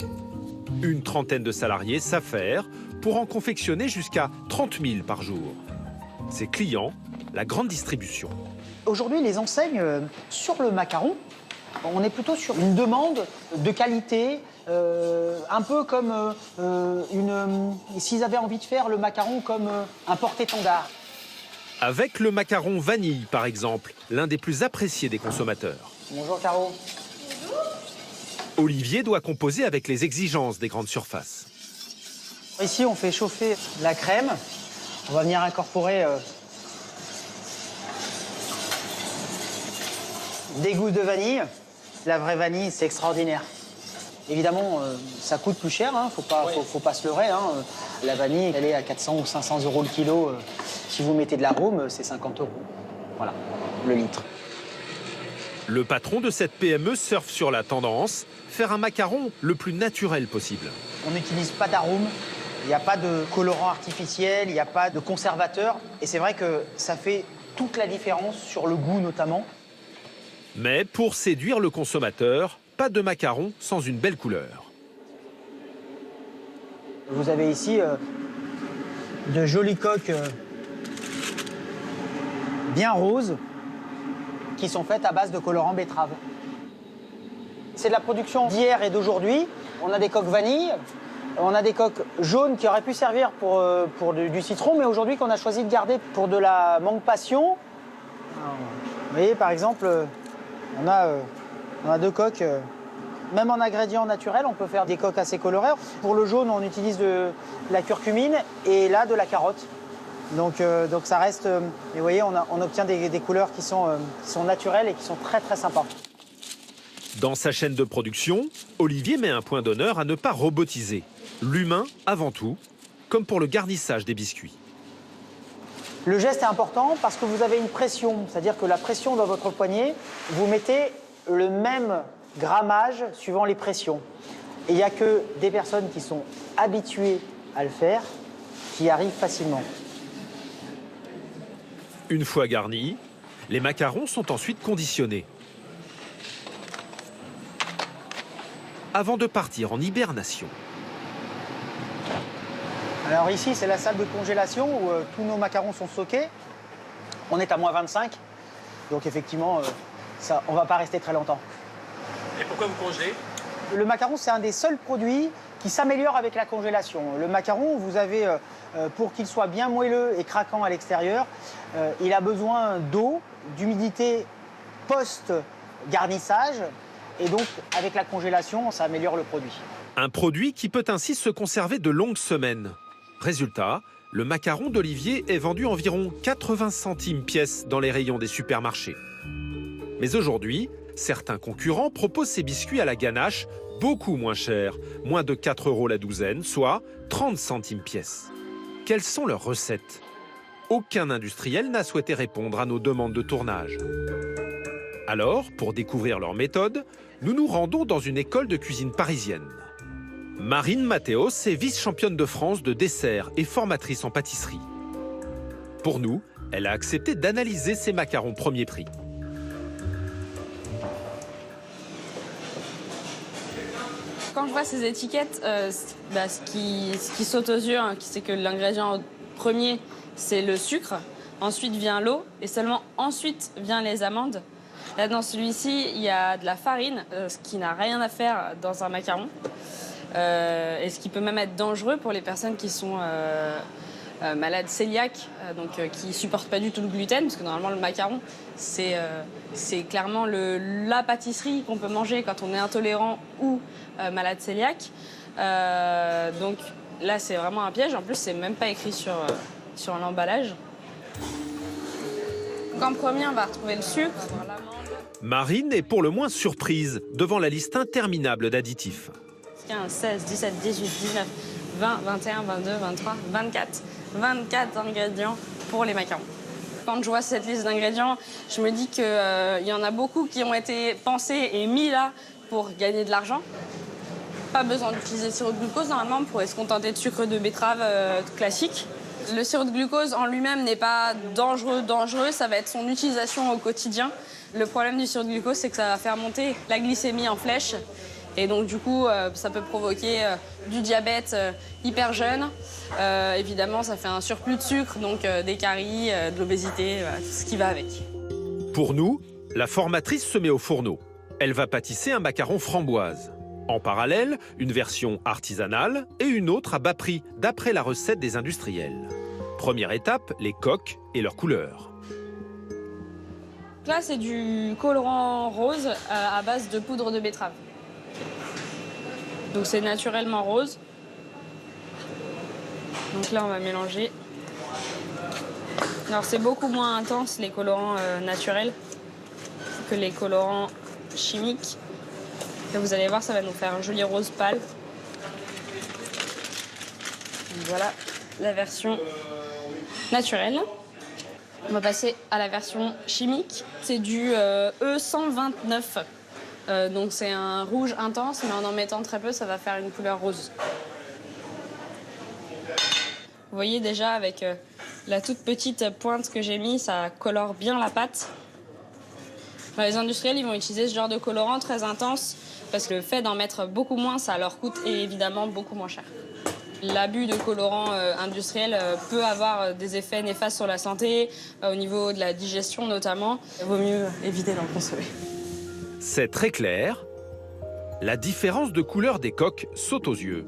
Une trentaine de salariés s'affairent pour en confectionner jusqu'à 30 000 par jour. Ses clients, la grande distribution. Aujourd'hui, les enseignes sur le macaron, on est plutôt sur une demande de qualité, un peu comme s'ils avaient envie de faire le macaron comme un porte-étendard. Avec le macaron vanille, par exemple, l'un des plus appréciés des consommateurs. Bonjour Caro. Olivier doit composer avec les exigences des grandes surfaces. Ici, on fait chauffer la crème. On va venir incorporer des gousses de vanille. La vraie vanille, c'est extraordinaire. Évidemment, ça coûte plus cher, hein, faut pas se leurrer. Hein. La vanille, elle est à 400 ou 500 € le kilo. Si vous mettez de l'arôme, c'est 50 €. Voilà, le litre. Le patron de cette PME surfe sur la tendance, faire un macaron le plus naturel possible. On n'utilise pas d'arôme. Il n'y a pas de colorant artificiel, il n'y a pas de conservateur. Et c'est vrai que ça fait toute la différence sur le goût notamment. Mais pour séduire le consommateur, pas de macaron sans une belle couleur. Vous avez ici de jolies coques bien roses qui sont faites à base de colorant betterave. C'est de la production d'hier et d'aujourd'hui. On a des coques vanille. On a des coques jaunes qui auraient pu servir pour du citron, mais aujourd'hui qu'on a choisi de garder pour de la mangue passion. Vous voyez, par exemple, on a deux coques Même en ingrédients naturels, on peut faire des coques assez colorées. Pour le jaune, on utilise de la curcumine et là, de la carotte. Donc ça reste... et vous voyez, on obtient des couleurs qui sont naturelles et qui sont très très sympas. Dans sa chaîne de production, Olivier met un point d'honneur à ne pas robotiser. L'humain avant tout, comme pour le garnissage des biscuits. Le geste est important parce que vous avez une pression, c'est-à-dire que la pression dans votre poignet, vous mettez le même grammage suivant les pressions. Et il n'y a que des personnes qui sont habituées à le faire qui arrivent facilement. Une fois garnis, les macarons sont ensuite conditionnés. Avant de partir en hibernation. Alors ici, c'est la salle de congélation où tous nos macarons sont stockés. On est à moins 25, donc effectivement, on ne va pas rester très longtemps. Et pourquoi vous congelez? Le macaron, c'est un des seuls produits qui s'améliore avec la congélation. Le macaron, vous avez, pour qu'il soit bien moelleux et craquant à l'extérieur, il a besoin d'eau, d'humidité post-garnissage. Et donc, avec la congélation, ça améliore le produit. Un produit qui peut ainsi se conserver de longues semaines. Résultat, le macaron d'Olivier est vendu environ 80 centimes pièce dans les rayons des supermarchés. Mais aujourd'hui, certains concurrents proposent ces biscuits à la ganache beaucoup moins cher, moins de 4 € la douzaine, soit 30 centimes pièce. Quelles sont leurs recettes? Aucun industriel n'a souhaité répondre à nos demandes de tournage. Alors, pour découvrir leur méthode, nous nous rendons dans une école de cuisine parisienne. Marine Mathéos est vice-championne de France de dessert et formatrice en pâtisserie. Pour nous, elle a accepté d'analyser ses macarons premier prix. Quand je vois ces étiquettes, ce qui saute aux yeux, hein, c'est que l'ingrédient premier, c'est le sucre. Ensuite vient l'eau et seulement ensuite vient les amandes. Là, dans celui-ci, il y a de la farine, ce qui n'a rien à faire dans un macaron. Et ce qui peut même être dangereux pour les personnes qui sont malades cœliaques, qui ne supportent pas du tout le gluten, parce que normalement le macaron, c'est clairement la pâtisserie qu'on peut manger quand on est intolérant ou malade cœliaque. Donc là, c'est vraiment un piège. En plus, c'est même pas écrit sur l'emballage. En premier, on va retrouver le sucre. Marine est pour le moins surprise devant la liste interminable d'additifs. 15, 16, 17, 18, 19, 20, 21, 22, 23, 24 ingrédients pour les macarons. Quand je vois cette liste d'ingrédients, je me dis qu'il y en a beaucoup qui ont été pensés et mis là pour gagner de l'argent. Pas besoin d'utiliser de sirop de glucose, normalement, on pourrait se contenter de sucre de betterave classique. Le sirop de glucose en lui-même n'est pas dangereux, ça va être son utilisation au quotidien. Le problème du sirop de glucose, c'est que ça va faire monter la glycémie en flèche. Et donc, du coup, ça peut provoquer du diabète hyper jeune. Évidemment, ça fait un surplus de sucre, donc des caries, de l'obésité, tout ce qui va avec. Pour nous, la formatrice se met au fourneau. Elle va pâtisser un macaron framboise. En parallèle, une version artisanale et une autre à bas prix, d'après la recette des industriels. Première étape, les coques et leurs couleurs. Là, c'est du colorant rose à base de poudre de betterave. Donc c'est naturellement rose. Donc là, on va mélanger. Alors c'est beaucoup moins intense, les colorants naturels, que les colorants chimiques. Là, vous allez voir, ça va nous faire un joli rose pâle. Donc voilà la version naturelle. On va passer à la version chimique. C'est du E129. Donc c'est un rouge intense, mais en mettant très peu, ça va faire une couleur rose. Vous voyez déjà avec la toute petite pointe que j'ai mis, ça colore bien la pâte. Enfin, les industriels, ils vont utiliser ce genre de colorant très intense parce que le fait d'en mettre beaucoup moins, ça leur coûte évidemment beaucoup moins cher. L'abus de colorants industriels peut avoir des effets néfastes sur la santé, au niveau de la digestion notamment. Il vaut mieux éviter d'en consommer. C'est très clair. La différence de couleur des coques saute aux yeux.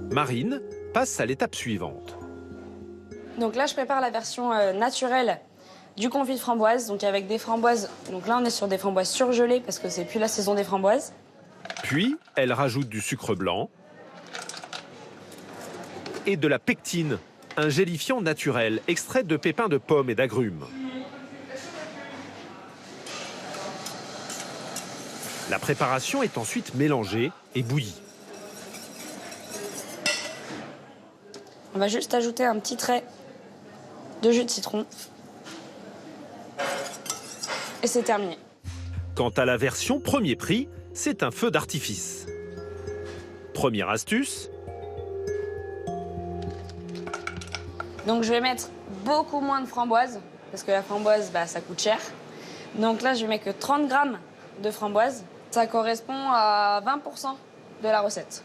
Marine passe à l'étape suivante. Donc là, je prépare la version naturelle du confit de framboise, donc avec des framboises. Donc là, on est sur des framboises surgelées parce que c'est plus la saison des framboises. Puis, elle rajoute du sucre blanc et de la pectine, un gélifiant naturel extrait de pépins de pommes et d'agrumes. La préparation est ensuite mélangée et bouillie. On va juste ajouter un petit trait de jus de citron. Et c'est terminé. Quant à la version premier prix, c'est un feu d'artifice. Première astuce. Donc je vais mettre beaucoup moins de framboises, parce que la framboise, ça coûte cher. Donc là, je vais mettre que 30 grammes de framboises. Ça correspond à 20% de la recette.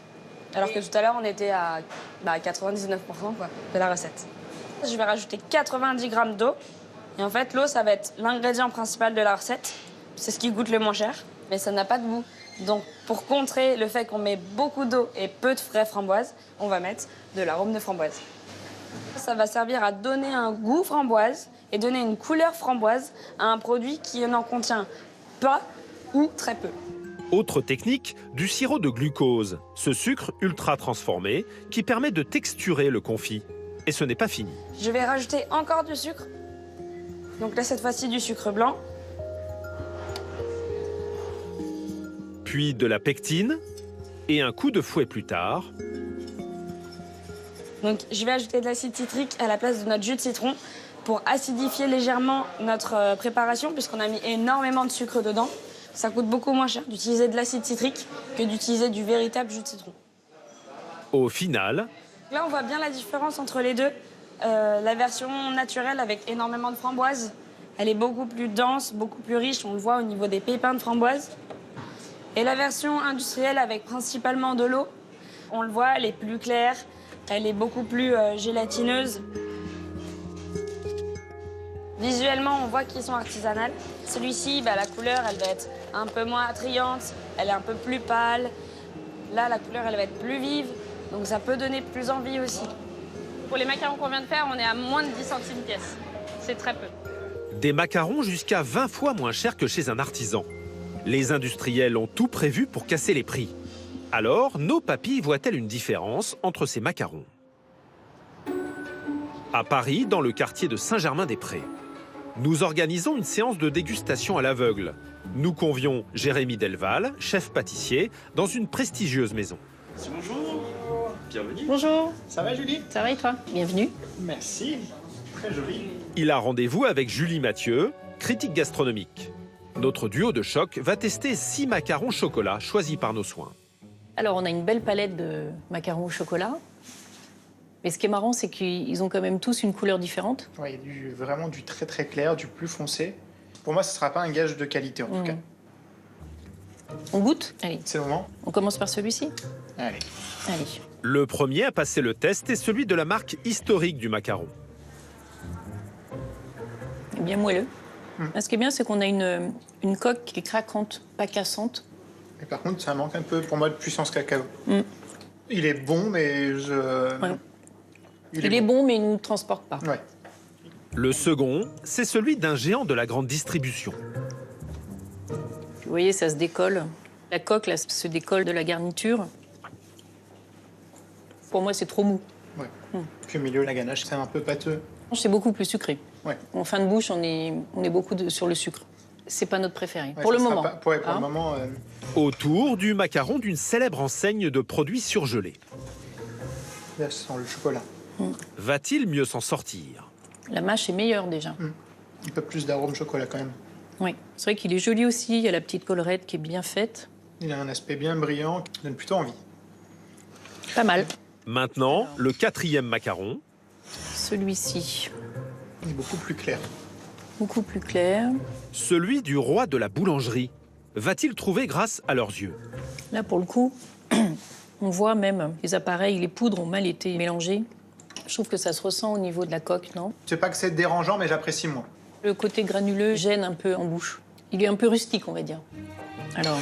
Alors que tout à l'heure, on était à 99% de la recette. Je vais rajouter 90 grammes d'eau. Et en fait, l'eau, ça va être l'ingrédient principal de la recette. C'est ce qui coûte le moins cher, mais ça n'a pas de goût. Donc, pour contrer le fait qu'on met beaucoup d'eau et peu de vraies framboises, on va mettre de l'arôme de framboise. Ça va servir à donner un goût framboise et donner une couleur framboise à un produit qui n'en contient pas ou très peu. Autre technique, du sirop de glucose, ce sucre ultra transformé qui permet de texturer le confit. Et ce n'est pas fini. Je vais rajouter encore du sucre. Donc là, cette fois-ci, du sucre blanc. Puis de la pectine et un coup de fouet plus tard. Donc je vais ajouter de l'acide citrique à la place de notre jus de citron pour acidifier légèrement notre préparation puisqu'on a mis énormément de sucre dedans. Ça coûte beaucoup moins cher d'utiliser de l'acide citrique que d'utiliser du véritable jus de citron. Au final... Là, on voit bien la différence entre les deux. La version naturelle avec énormément de framboises, elle est beaucoup plus dense, beaucoup plus riche. On le voit au niveau des pépins de framboise. Et la version industrielle avec principalement de l'eau, on le voit, elle est plus claire, elle est beaucoup plus gélatineuse. Visuellement, on voit qu'ils sont artisanales. Celui-ci, la couleur, elle va être un peu moins attrayante, elle est un peu plus pâle. Là, la couleur, elle va être plus vive, donc ça peut donner plus envie aussi. Pour les macarons qu'on vient de faire, on est à moins de 10 centimes pièce. C'est très peu. Des macarons jusqu'à 20 fois moins chers que chez un artisan. Les industriels ont tout prévu pour casser les prix. Alors, nos papilles voient-elles une différence entre ces macarons? À Paris, dans le quartier de Saint-Germain-des-Prés, nous organisons une séance de dégustation à l'aveugle. Nous convions Jérémy Delval, chef pâtissier, dans une prestigieuse maison. Bonjour. Bienvenue. Bonjour. Ça va, Julie? Ça va et toi? Bienvenue. Merci. Très joli. Il a rendez-vous avec Julie Mathieu, critique gastronomique. Notre duo de choc va tester 6 macarons chocolat choisis par nos soins. Alors, on a une belle palette de macarons au chocolat. Mais ce qui est marrant, c'est qu'ils ont quand même tous une couleur différente. Oui, il y a vraiment du très très clair, du plus foncé. Pour moi, ce ne sera pas un gage de qualité en tout cas. On goûte? Allez. C'est le moment. On commence par celui-ci? Allez. Allez. Le premier à passer le test est celui de la marque historique du macaron. Bien moelleux. Ce qui est bien, c'est qu'on a une coque qui est craquante, pas cassante. Et par contre, ça manque un peu pour moi de puissance cacao. Il est bon, mais Il est bon, mais il ne nous transporte pas. Ouais. Le second, c'est celui d'un géant de la grande distribution. Vous voyez, ça se décolle. La coque, là, se décolle de la garniture. Pour moi, c'est trop mou. Ouais. Puis au milieu, la ganache, c'est un peu pâteux. C'est beaucoup plus sucré. Ouais. En fin de bouche, on est beaucoup sur le sucre. C'est pas notre préféré, Ouais, pour le moment. pour le moment. Autour du macaron d'une célèbre enseigne de produits surgelés. Là, ça sent le chocolat. Va-t-il mieux s'en sortir? La mâche est meilleure déjà. Un peu plus d'arôme chocolat quand même. Oui, c'est vrai qu'il est joli aussi. Il y a la petite collerette qui est bien faite. Il a un aspect bien brillant qui donne plutôt envie. Pas mal. Maintenant, le 4e macaron. Celui-ci. Il est beaucoup plus clair. Beaucoup plus clair. Celui du roi de la boulangerie. Va-t-il trouver grâce à leurs yeux? Là, pour le coup, on voit même les appareils, les poudres ont mal été mélangées. Je trouve que ça se ressent au niveau de la coque, non? C'est pas que c'est dérangeant, mais j'apprécie moins. Le côté granuleux gêne un peu en bouche. Il est un peu rustique, on va dire. Alors,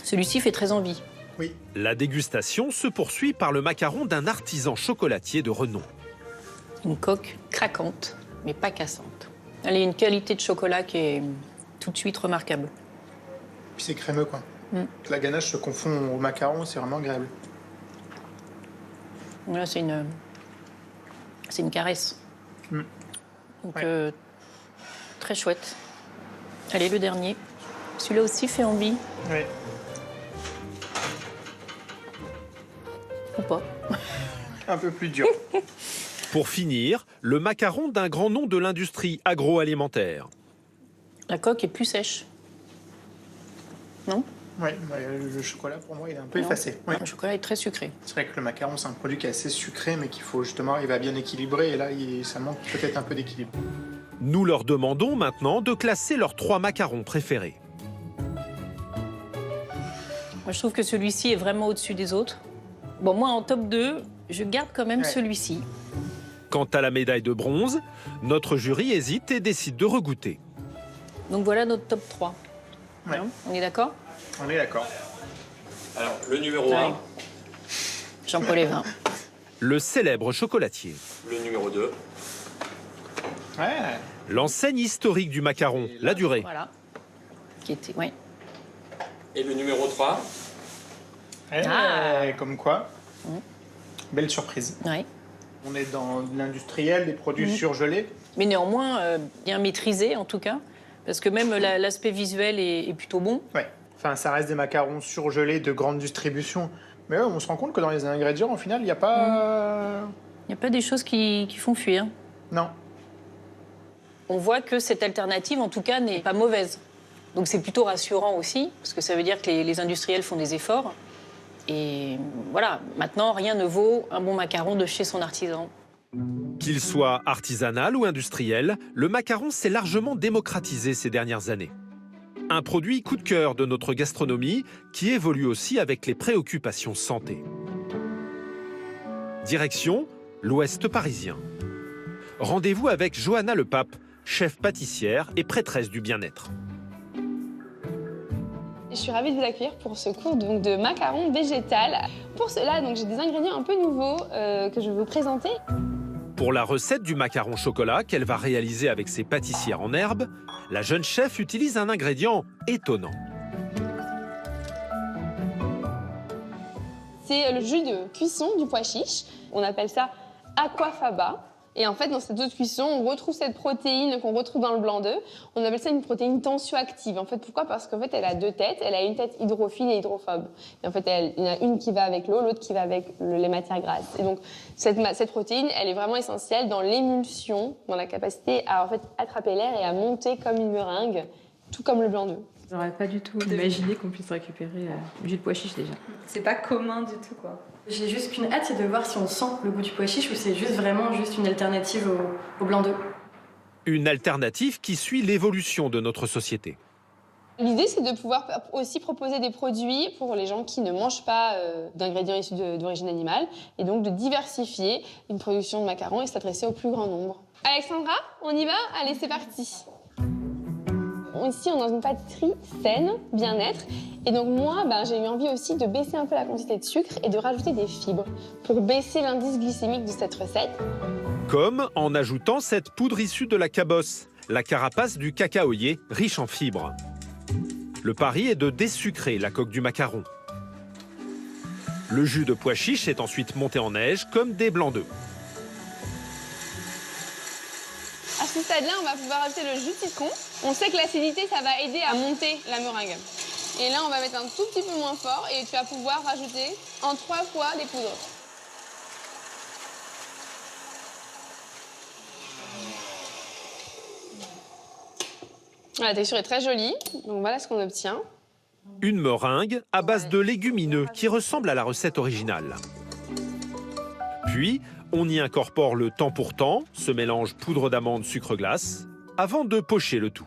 celui-ci fait très envie. Oui. La dégustation se poursuit par le macaron d'un artisan chocolatier de renom. Une coque craquante, mais pas cassante. Elle a une qualité de chocolat qui est tout de suite remarquable. Puis c'est crémeux, quoi. La ganache se confond au macaron, c'est vraiment agréable. Là, c'est une caresse. Donc, très chouette. Allez, le dernier. Celui-là aussi fait envie. Oui. Ou pas. Un peu plus dur. Pour finir, le macaron d'un grand nom de l'industrie agroalimentaire. La coque est plus sèche. Non? Oui, le chocolat, pour moi, il est un peu effacé. Oui. Le chocolat est très sucré. C'est vrai que le macaron, c'est un produit qui est assez sucré, mais qu'il faut justement arriver à bien équilibrer. Et là, ça manque peut-être un peu d'équilibre. Nous leur demandons maintenant de classer leurs 3 macarons préférés. Moi, je trouve que celui-ci est vraiment au-dessus des autres. Bon, moi, en top 2, je garde quand même celui-ci. Quant à la médaille de bronze, notre jury hésite et décide de regoûter. Donc voilà notre top 3. Ouais. On est d'accord? On est d'accord. Alors, le numéro 1. Jean-Paul Evin. Le célèbre chocolatier. Le numéro 2. Ouais. L'enseigne historique du macaron, la durée. Voilà. Qui était, ouais. Et le numéro 3. Comme quoi. Belle surprise. Ouais. On est dans l'industriel, des produits surgelés. Mais néanmoins, bien maîtrisé en tout cas, parce que même l'aspect visuel est plutôt bon. Ouais. Enfin, ça reste des macarons surgelés de grande distribution. Mais on se rend compte que dans les ingrédients, au final, il n'y a pas... Il n'y a pas des choses qui font fuir. Non. On voit que cette alternative, en tout cas, n'est pas mauvaise. Donc c'est plutôt rassurant aussi, parce que ça veut dire que les industriels font des efforts. Et voilà, maintenant, rien ne vaut un bon macaron de chez son artisan. Qu'il soit artisanal ou industriel, le macaron s'est largement démocratisé ces dernières années. Un produit coup de cœur de notre gastronomie qui évolue aussi avec les préoccupations santé. Direction l'Ouest parisien. Rendez-vous avec Johanna Lepape, chef pâtissière et prêtresse du bien-être. Je suis ravie de vous accueillir pour ce cours donc, de macarons végétal. Pour cela, j'ai des ingrédients un peu nouveaux que je vais vous présenter. Pour la recette du macaron chocolat qu'elle va réaliser avec ses pâtissières en herbe, la jeune chef utilise un ingrédient étonnant. C'est le jus de cuisson du pois chiche. On appelle ça aquafaba. Et en fait, dans cette eau de cuisson, on retrouve cette protéine qu'on retrouve dans le blanc d'œuf. On appelle ça une protéine tensioactive. En fait, pourquoi? Parce qu'en fait, elle a 2 têtes. Elle a une tête hydrophile et hydrophobe. Et en fait, il y en a une qui va avec l'eau, l'autre qui va avec les matières grasses. Et donc, cette protéine, elle est vraiment essentielle dans l'émulsion, dans la capacité à en fait, attraper l'air et à monter comme une meringue, tout comme le blanc d'œuf. J'aurais pas du tout imaginé qu'on puisse récupérer du jus de pois chiche déjà. C'est pas commun du tout, quoi. J'ai juste qu'une hâte, c'est de voir si on sent le goût du pois chiche ou c'est vraiment une alternative au blanc d'œuf. Une alternative qui suit l'évolution de notre société. L'idée, c'est de pouvoir aussi proposer des produits pour les gens qui ne mangent pas d'ingrédients issus d'origine animale et donc de diversifier une production de macarons et s'adresser au plus grand nombre. Alexandra, on y va? Allez, c'est parti. Ici, on est dans une pâtisserie saine, bien-être. Et donc moi, j'ai eu envie aussi de baisser un peu la quantité de sucre et de rajouter des fibres pour baisser l'indice glycémique de cette recette. Comme en ajoutant cette poudre issue de la cabosse, la carapace du cacaoyer riche en fibres. Le pari est de désucrer la coque du macaron. Le jus de pois chiche est ensuite monté en neige comme des blancs d'œufs. À ce stade-là, on va pouvoir ajouter le jus de citron. On sait que l'acidité, ça va aider à monter la meringue. Et là, on va mettre un tout petit peu moins fort et tu vas pouvoir rajouter en 3 fois les poudres. La texture est très jolie, donc voilà ce qu'on obtient. Une meringue à base de légumineux qui ressemble à la recette originale. Puis, on y incorpore le temps pour temps, ce mélange poudre d'amande, sucre glace, avant de pocher le tout.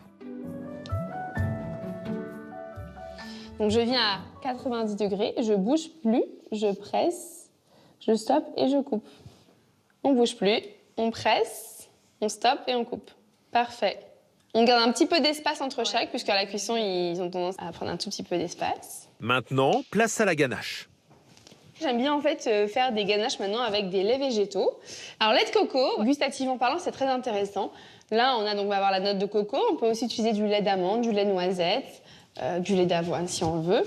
Donc je viens à 90 degrés, je bouge plus, je presse, je stoppe et je coupe. On bouge plus, on presse, on stoppe et on coupe. Parfait. On garde un petit peu d'espace entre chaque, puisqu'à la cuisson, ils ont tendance à prendre un tout petit peu d'espace. Maintenant, place à la ganache. J'aime bien en fait faire des ganaches maintenant avec des laits végétaux. Alors lait de coco, gustativement parlant, c'est très intéressant. Là, on va avoir la note de coco. On peut aussi utiliser du lait d'amande, du lait de noisette, du lait d'avoine si on veut.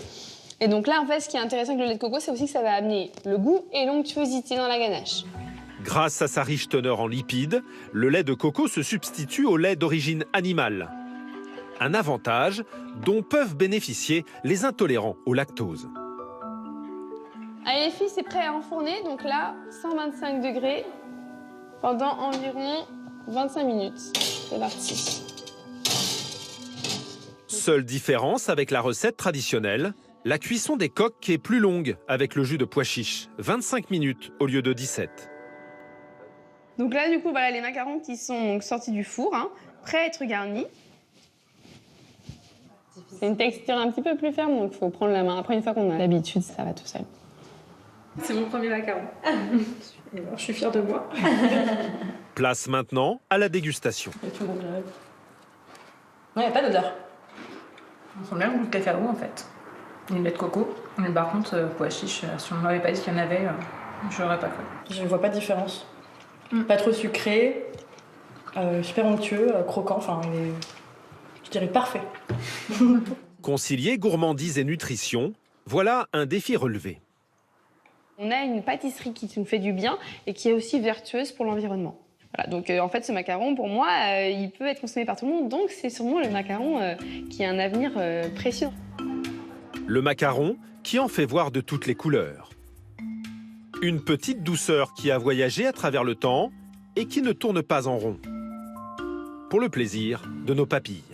Et donc là, en fait, ce qui est intéressant avec le lait de coco, c'est aussi que ça va amener le goût et l'onctuosité dans la ganache. Grâce à sa riche teneur en lipides, le lait de coco se substitue au lait d'origine animale. Un avantage dont peuvent bénéficier les intolérants au lactose. Allez les filles, c'est prêt à enfourner. Donc là, 125 degrés pendant environ 25 minutes. C'est parti. Seule différence avec la recette traditionnelle, la cuisson des coques est plus longue avec le jus de pois chiche, 25 minutes au lieu de 17. Donc là, du coup, voilà les macarons qui sont donc sortis du four, hein, prêts à être garnis. C'est une texture un petit peu plus ferme, donc il faut prendre la main. Après, une fois qu'on a l'habitude, ça va tout seul. C'est mon premier macaron. Je suis fière de moi. Place maintenant à la dégustation. Non, il n'y a pas d'odeur. On sent bien le goût de cacao en fait. Il y a le lait de coco. Mais par contre, pois chiche, si on ne m'avait pas dit qu'il y en avait, je n'aurais pas cru. Je ne vois pas de différence. Pas trop sucré, super onctueux, croquant, enfin, il est, je dirais, parfait. Concilier gourmandise et nutrition, voilà un défi relevé. On a une pâtisserie qui nous fait du bien et qui est aussi vertueuse pour l'environnement. Voilà, donc en fait, ce macaron, pour moi, il peut être consommé par tout le monde, donc c'est sûrement le macaron qui a un avenir précieux. Le macaron qui en fait voir de toutes les couleurs. Une petite douceur qui a voyagé à travers le temps et qui ne tourne pas en rond. Pour le plaisir de nos papilles.